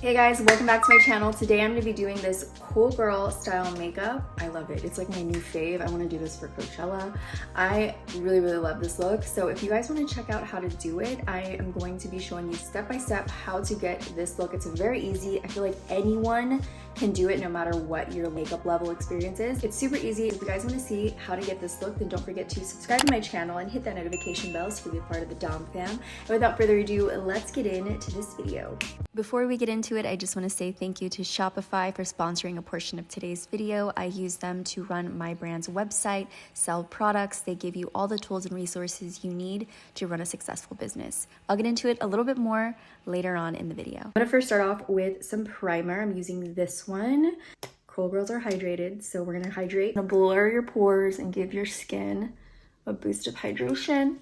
Hey guys, welcome back to my channel. Today I'm going to be doing this cool girl style makeup. I love it. It's like my new fave. I want to do this for Coachella. I really love this look. So if you guys want to check out how to do it, I am going to be showing you step by step how to get this look. It's very easy. I feel like anyone can do it no matter what your makeup level experience is. It's super easy. If you guys want to see how to get this look, then don't forget to subscribe to my channel and hit that notification bell so you can be a part of the Dom fam. And without further ado, let's get into this video. Before we get into it, I just want to say thank you to Shopify for sponsoring a portion of today's video. I use them to run my brand's website, sell products. They give you all the tools and resources you need to run a successful business. I'll get into it a little bit more later on in the video. I'm going to first start off with some primer. I'm using this one. Curl girls are hydrated, so we're going to hydrate. I'm going to blur your pores and give your skin a boost of hydration.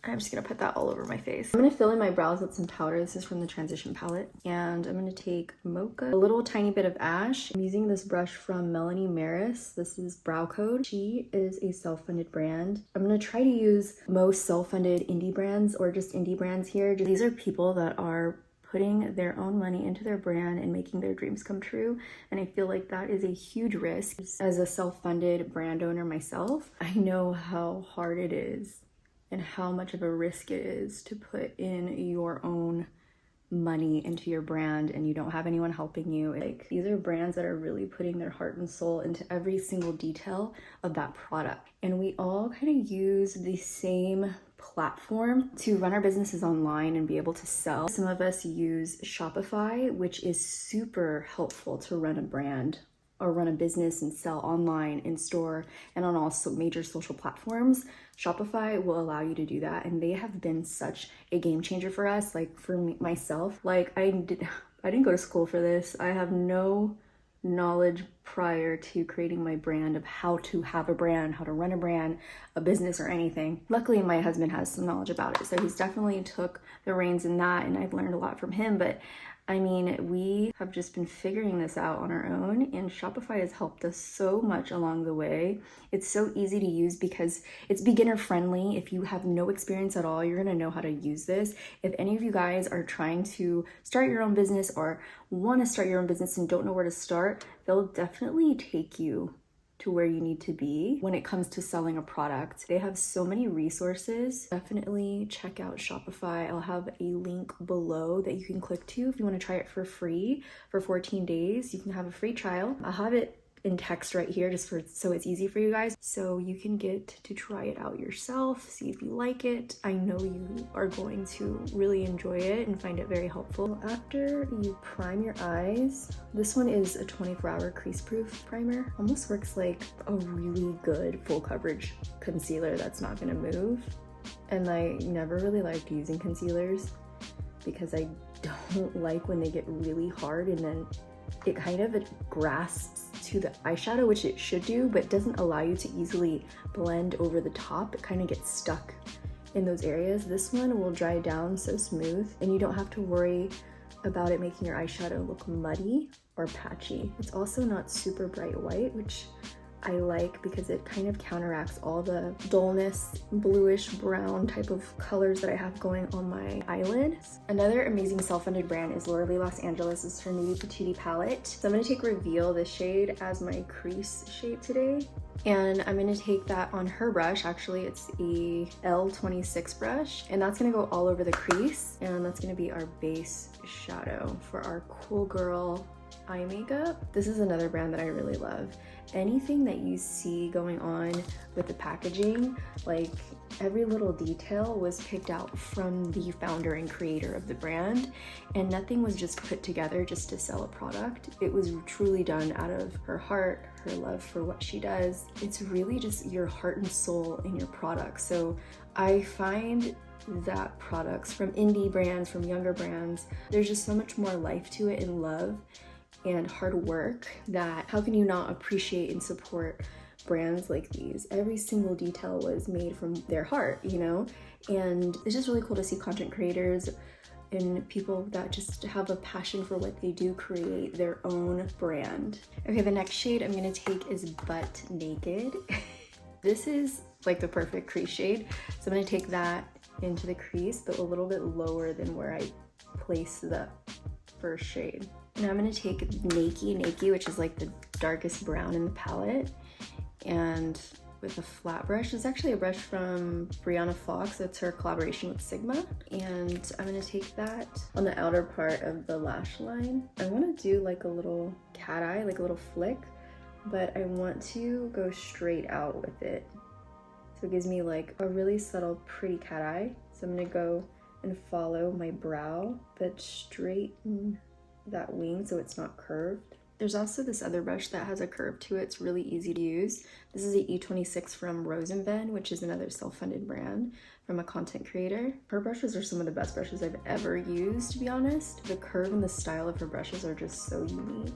I'm just gonna put that all over my face. I'm gonna fill in my brows with some powder. This is from the Transition palette. And I'm gonna take Mocha, a little tiny bit of ash. I'm using this brush from Melanie Maris. This is Brow Code. She is a self-funded brand. I'm gonna try to use most self-funded indie brands or just indie brands here. These are people that are putting their own money into their brand and making their dreams come true. And I feel like that is a huge risk. As a self-funded brand owner myself, I know how hard it is and how much of a risk it is to put in your own money into your brand and you don't have anyone helping you. Like, these are brands that are really putting their heart and soul into every single detail of that product. And we all kind of use the same platform to run our businesses online and be able to sell. Some of us use Shopify, which is super helpful to run a brand or run a business and sell online, in store, and on all major social platforms. Shopify will allow you to do that, and they have been such a game changer for us. Like, for me, myself, like I didn't go to school for this. I have no knowledge prior to creating my brand of how to have a brand, how to run a brand, a business, or anything. Luckily, my husband has some knowledge about it, so he's definitely took the reins in that, and I've learned a lot from him. But I mean, we have just been figuring this out on our own, and Shopify has helped us so much along the way. It's so easy to use because it's beginner friendly. If you have no experience at all, you're gonna know how to use this. If any of you guys are trying to start your own business or want to start your own business and don't know where to start, they'll definitely take you to where you need to be when it comes to selling a product. They have so many resources. Definitely check out Shopify. I'll have a link below that you can click to if you want to try it for free for 14 days. You can have a free trial. I'll have it in text right here just so it's easy for you guys, so you can get to try it out yourself, see if you like it. I know you are going to really enjoy it and find it very helpful. After you prime your eyes, this one is a 24-hour crease proof primer. Almost works like a really good full coverage concealer that's not gonna move. And I never really liked using concealers because I don't like when they get really hard and then it kind of grasps to the eyeshadow, which it should do, but doesn't allow you to easily blend over the top. It kind of gets stuck in those areas. This one will dry down so smooth, and you don't have to worry about it making your eyeshadow look muddy or patchy. It's also not super bright white, which I like because it kind of counteracts all the dullness, bluish brown type of colors that I have going on my eyelids. Another amazing self-funded brand is Los Angeles. This is her NUDIE PATOOTIE palette. So I'm going to take Reveal, this shade, as my crease shade today. And I'm going to take that on her brush. Actually, it's a L26 brush. And that's going to go all over the crease. And that's going to be our base shadow for our cool girl eye makeup. This is another brand that I really love. Anything that you see going on with the packaging, like every little detail was picked out from the founder and creator of the brand, and nothing was just put together just to sell a product. It was truly done out of her heart, her love for what she does. It's really just your heart and soul in your product. So I find that products from indie brands, from younger brands, there's just so much more life to it and love and hard work that how can you not appreciate and support brands like these? Every single detail was made from their heart, you know? And it's just really cool to see content creators and people that just have a passion for what they do create their own brand. Okay, the next shade I'm gonna take is Butt Naked. This is like the perfect crease shade. So I'm gonna take that into the crease, but a little bit lower than where I place the first shade. Now I'm gonna take Nakey, which is like the darkest brown in the palette, and with a flat brush. It's actually a brush from Brianna Fox. It's her collaboration with Sigma. And I'm gonna take that on the outer part of the lash line. I wanna do like a little cat eye, like a little flick, but I want to go straight out with it. So it gives me like a really subtle, pretty cat eye. So I'm gonna go and follow my brow, but straighten that wing so it's not curved. There's also this other brush that has a curve to it. It's really easy to use. This is the E26 from Rosenben, which is another self-funded brand from a content creator. Her brushes are some of the best brushes I've ever used, to be honest. The curve and the style of her brushes are just so unique.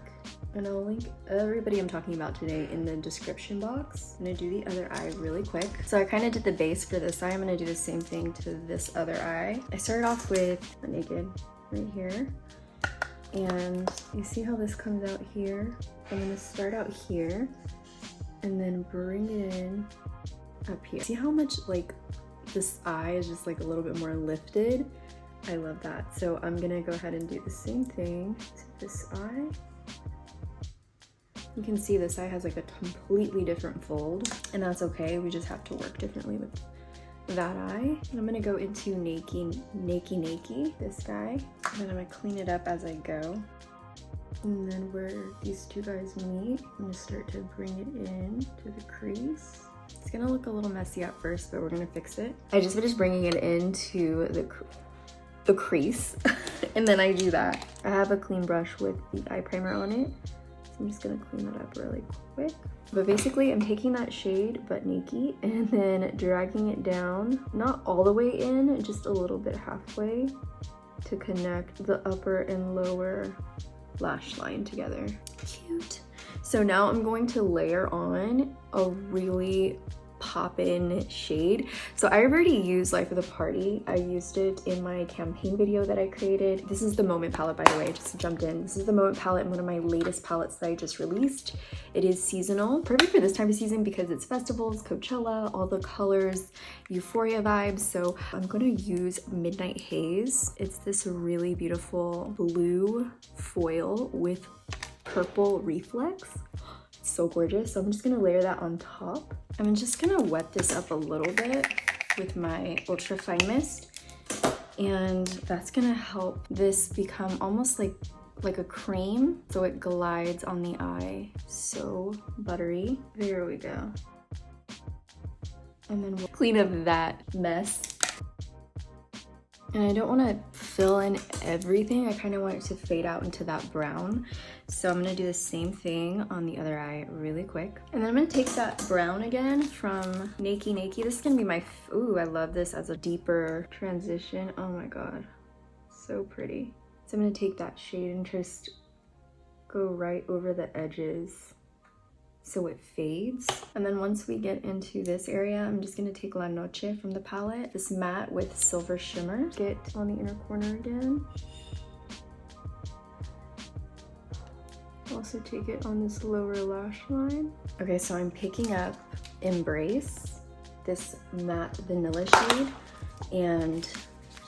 And I'll link everybody I'm talking about today in the description box. I'm gonna do the other eye really quick. So I kind of did the base for this eye. I'm gonna do the same thing to this other eye. I started off with a naked right here. And you see how this comes out here? I'm gonna start out here and then bring it in up here. See how much like this eye is just like a little bit more lifted? I love that. So I'm gonna go ahead and do the same thing to this eye. You can see this eye has like a completely different fold, and that's okay. We just have to work differently with that eye. And I'm gonna go into Nakey, this guy. And then I'm gonna clean it up as I go. And then where these two guys meet, I'm gonna start to bring it in to the crease. It's gonna look a little messy at first, but we're gonna fix it. I just finished bringing it into the crease, and then I do that. I have a clean brush with the eye primer on it. I'm just gonna clean that up really quick. But basically I'm taking that shade, but Nakey, and then dragging it down, not all the way in, just a little bit halfway to connect the upper and lower lash line together. Cute. So now I'm going to layer on a really pop-in shade. So I already used Life of the Party. I used it in my campaign video that I created. This is the Moment palette, by the way, just jumped in. This is the Moment palette, one of my latest palettes that I just released. It is seasonal, perfect for this time of season because it's festivals, Coachella, all the colors, Euphoria vibes. So I'm gonna use Midnight Haze. It's this really beautiful blue foil with purple reflex. So gorgeous. So I'm just gonna layer that on top. I'm just gonna wet this up a little bit with my ultra fine mist, and that's gonna help this become almost like a cream, so it glides on the eye. So buttery. There we go. And then we'll clean up that mess. And I don't want to fill in everything. I kind of want it to fade out into that brown. So I'm gonna do the same thing on the other eye really quick. And then I'm gonna take that brown again from Nakey. This is gonna be my, ooh, I love this as a deeper transition. Oh my God, so pretty. So I'm gonna take that shade and just go right over the edges so it fades. And then once we get into this area, I'm just gonna take La Noche from the palette, this matte with silver shimmer. Get on the inner corner again. Also take it on this lower lash line. Okay, so I'm picking up Embrace, this matte vanilla shade, and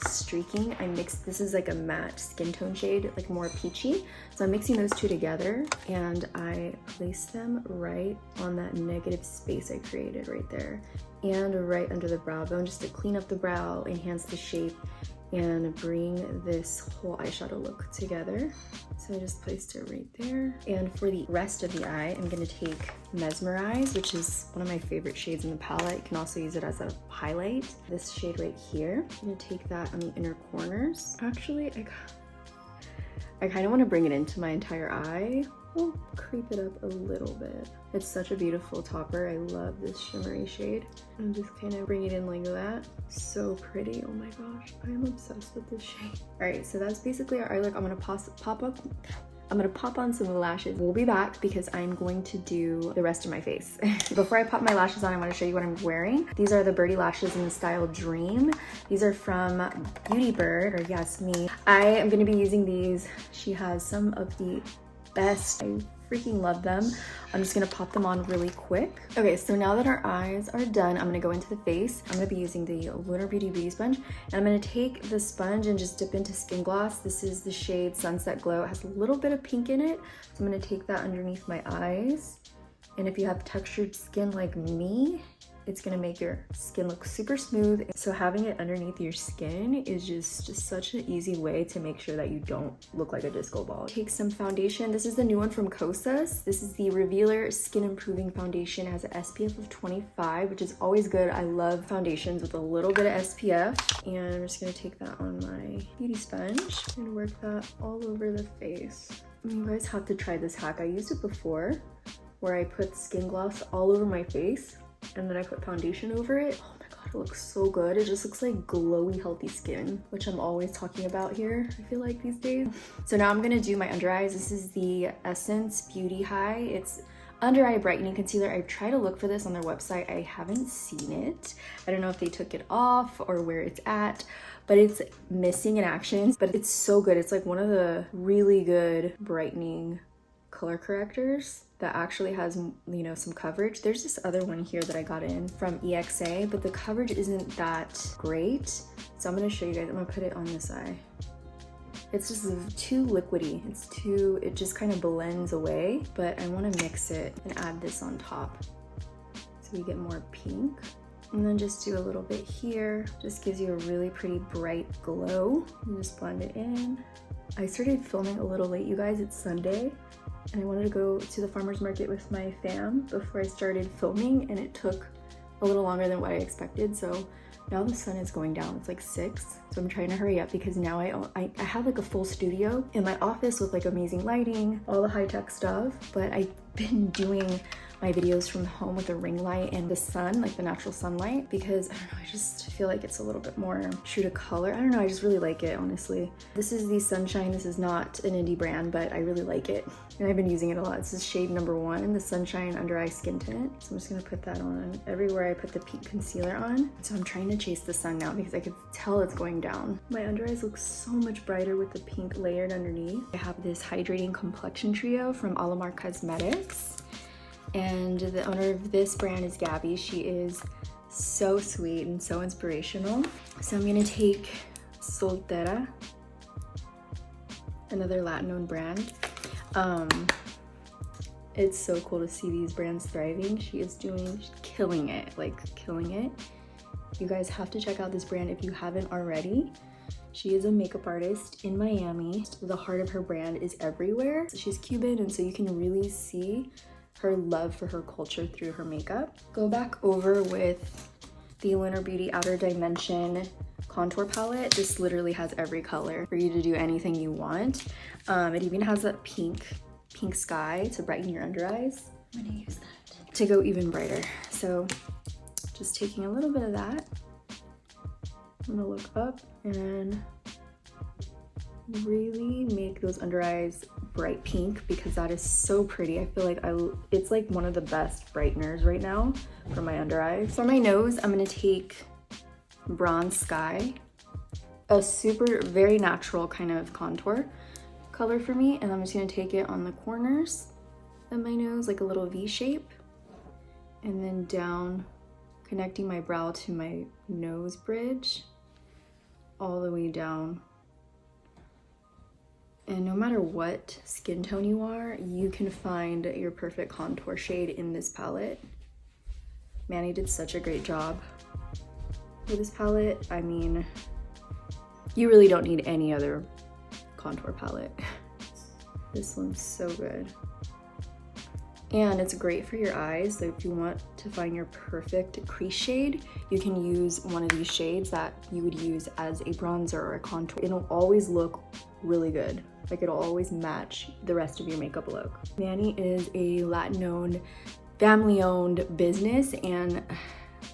streaking. I mixed, this is like a matte skin tone shade, like more peachy. So I'm mixing those two together, and I place them right on that negative space I created right there, and right under the brow bone, just to clean up the brow, enhance the shape, and bring this whole eyeshadow look together. So I just placed it right there. And for the rest of the eye, I'm gonna take Mesmerize, which is one of my favorite shades in the palette. You can also use it as a highlight. This shade right here. I'm gonna take that on the inner corners. Actually, I kind of want to bring it into my entire eye. I'll creep it up a little bit. It's such a beautiful topper. I love this shimmery shade. And just kind of bring it in like that. So pretty. Oh my gosh, I am obsessed with this shade. All right, so that's basically our eye look. I'm gonna pop on some lashes. We'll be back because I'm going to do the rest of my face. Before I pop my lashes on, I want to show you what I'm wearing. These are the Birdy Lashes in the style Dream. These are from Beauty Bird, or yes, me. I am going to be using these. She has some of the best. I freaking love them. I'm just gonna pop them on really quick. Okay, so now that our eyes are done, I'm gonna go into the face. I'm gonna be using the Lunar Beauty Beauty Sponge, and I'm gonna take the sponge and just dip into Skin Gloss. This is the shade Sunset Glow. It has a little bit of pink in it, so I'm gonna take that underneath my eyes. And if you have textured skin like me, it's gonna make your skin look super smooth. So having it underneath your skin is just such an easy way to make sure that you don't look like a disco ball. Take some foundation. This is the new one from Kosas. This is the Revealer Skin Improving Foundation. It has an SPF of 25, which is always good. I love foundations with a little bit of SPF. And I'm just gonna take that on my beauty sponge and work that all over the face. You guys have to try this hack. I used it before, where I put skin gloss all over my face and then I put foundation over it. Oh my god, it looks so good. It just looks like glowy, healthy skin, which I'm always talking about here, I feel like, these days. So now I'm gonna do my under eyes. This is the Essence Beauty High. It's under eye brightening concealer. I've tried to look for this on their website. I haven't seen it. I don't know if they took it off or where it's at, but it's missing in action. But it's so good. It's like one of the really good brightening color correctors that actually has, you know, some coverage. There's this other one here that I got in from EXA, but the coverage isn't that great. So I'm gonna show you guys. I'm gonna put it on this eye. It's just too liquidy. It just kind of blends away, but I wanna mix it and add this on top so we get more pink. And then just do a little bit here. Just gives you a really pretty bright glow. You just blend it in. I started filming a little late, you guys. It's Sunday, and I wanted to go to the farmer's market with my fam before I started filming, and it took a little longer than what I expected. So now the sun is going down. It's like 6, so I'm trying to hurry up because now I have like a full studio in my office with like amazing lighting, all the high-tech stuff, but I've been doing my videos from home with a ring light and the sun, like the natural sunlight, because I don't know, I just feel like it's a little bit more true to color. I don't know, I just really like it, honestly. This is the Sunshine. This is not an indie brand, but I really like it, and I've been using it a lot. This is shade number 1, the Sunshine Under Eye Skin Tint. So I'm just gonna put that on everywhere I put the pink concealer on. So I'm trying to chase the sun now because I can tell it's going down. My under eyes look so much brighter with the pink layered underneath. I have this Hydrating Complexion Trio from Lunar Cosmetics. And the owner of this brand is Gabby. She is so sweet and so inspirational. So I'm gonna take Soltera, another Latin-owned brand. It's so cool to see these brands thriving. She's killing it, like killing it. You guys have to check out this brand if you haven't already. She is a makeup artist in Miami. The heart of her brand is everywhere. She's Cuban, and so you can really see her love for her culture through her makeup. Go back over with the Lunar Beauty Outer Dimension contour palette. This literally has every color for you to do anything you want. It even has that pink sky to brighten your under eyes. I'm gonna use that to go even brighter. So just taking a little bit of that. I'm gonna look up and really make those under eyes bright pink because that is so pretty. I feel like it's like one of the best brighteners right now for my under eyes. For my nose, I'm gonna take Bronze Sky, a very natural kind of contour color for me, and I'm just gonna take it on the corners of my nose, like a little V shape, and then down, connecting my brow to my nose bridge, all the way down. And no matter what skin tone you are, you can find your perfect contour shade in this palette. Manny did such a great job with this palette. I mean, you really don't need any other contour palette. This one's so good. And it's great for your eyes. So if you want to find your perfect crease shade, you can use one of these shades that you would use as a bronzer or a contour. It'll always look really good. Like it'll always match the rest of your makeup look. Manny is a Latin-owned, family-owned business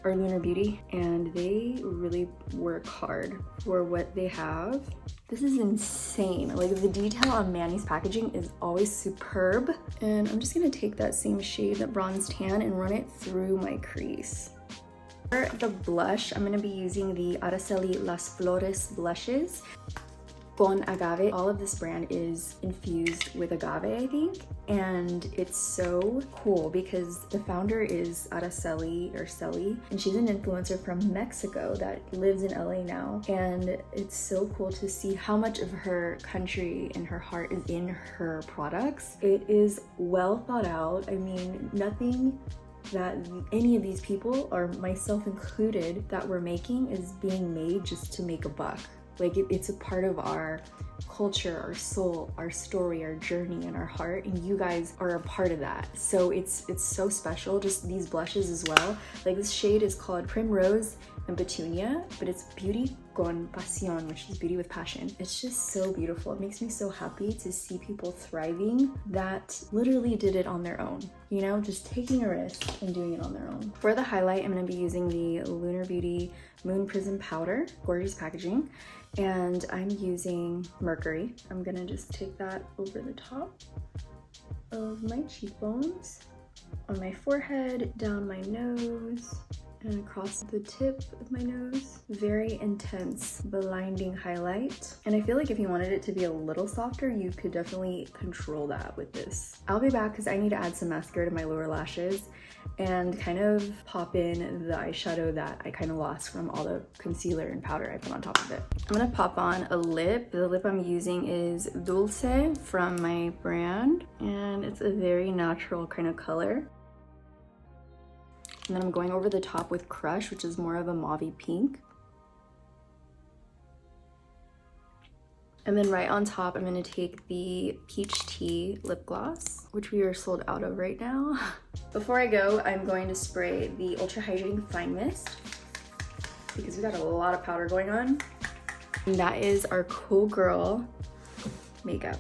or Lunar Beauty, and they really work hard for what they have. This is insane. Like the detail on Manny's packaging is always superb. And I'm just gonna take that same shade, that bronze tan, and run it through my crease. For the blush, I'm gonna be using the Araceli Las Flores blushes. con agave. All of this brand is infused with agave, I think. And it's so cool because the founder is Araceli or Celi, and she's an influencer from Mexico that lives in LA now. And it's so cool to see how much of her country and her heart is in her products. It is well thought out. I mean, nothing that any of these people, or myself included, that we're making is being made just to make a buck. Like it's a part of our culture, our soul, our story, our journey, and our heart, and you guys are a part of that. So it's so special. Just these blushes as well. Like this shade is called Primrose and Petunia, but it's Beauty con Pasión, which is beauty with passion. It's just so beautiful. It makes me so happy to see people thriving that literally did it on their own. You know, just taking a risk and doing it on their own. For the highlight, I'm gonna be using the Lunar Beauty Moon Prism Powder, gorgeous packaging. And I'm using Mercury. I'm gonna just take that over the top of my cheekbones, on my forehead, down my nose, and across the tip of my nose. Very intense, blinding highlight. And I feel like if you wanted it to be a little softer, you could definitely control that with this. I'll be back because I need to add some mascara to my lower lashes and kind of pop in the eyeshadow that I kind of lost from all the concealer and powder I put on top of it. I'm gonna pop on a lip. The lip I'm using is Dulce from my brand, and it's a very natural kind of color. And then I'm going over the top with Crush, which is more of a mauvey pink. And then right on top, I'm gonna take the Peach Tea lip gloss, which we are sold out of right now. Before I go, I'm going to spray the Ultra Hydrating Fine Mist because we got a lot of powder going on. And that is our cool girl makeup.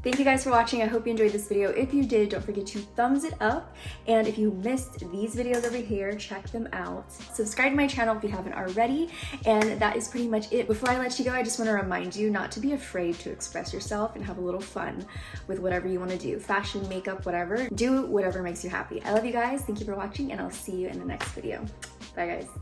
Thank you guys for watching. I hope you enjoyed this video. If you did, don't forget to thumbs it up. And if you missed these videos over here, check them out. Subscribe to my channel if you haven't already. And that is pretty much it. Before I let you go, I just want to remind you not to be afraid to express yourself and have a little fun with whatever you want to do. Fashion, makeup, whatever. Do whatever makes you happy. I love you guys. Thank you for watching, and I'll see you in the next video. Bye, guys.